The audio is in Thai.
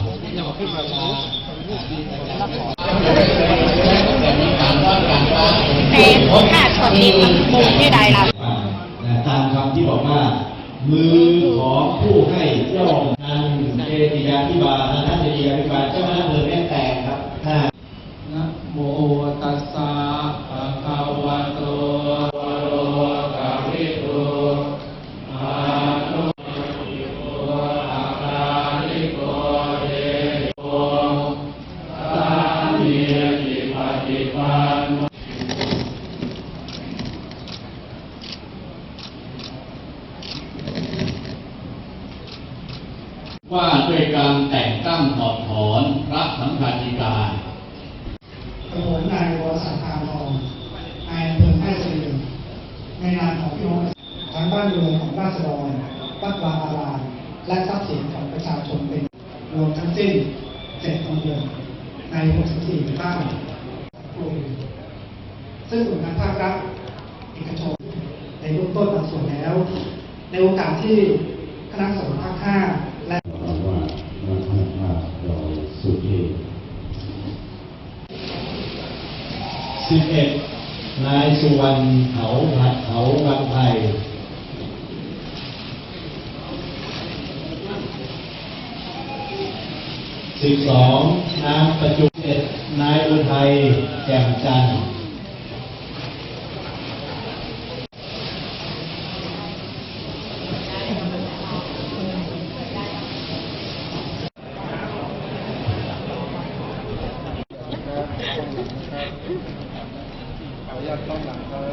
เป็นค่าส่วนนี้มันมุมที่ใดล่ะตามคำที่บอกว่ามือของผู้ให้ย่อมนันเจติยาภิบาลนันเจติยาภิบาลเจ้าหน้าที่แม่แตกครับนะโมตัสสะภะคะวะโตอะระหะโตอะโตอะระหะโตเดโตสามีจิปฏิปันโนว่าด้วยการแต่งตั้งถอดถอนพระสังฆาธิการกระผมนายวรศักดิ์พานทองนายอำเภอแม่เสลียงในนามของพี่น้องทั้งบ้านเรือนของราษฎรวัดวาอารามและทรัพย์สินของประชาชนเป็นรวมทั้งสิ้น7 ตำบลใน64 บ้านครัวเรือนซึ่งหน่วยงานภาครัฐเอกชนในเบื้องต้นบางส่วนแล้ว ในโอกาสที่คณะสงฆ์ภาค 5และว่านักพัฒนาเราสุดที่11 นายสุวรรณเขาผัดเขาวัดไทย12 นางประจุนายอุทัยแจ่มจันทร์ขออนุญาตต้องหลังครับ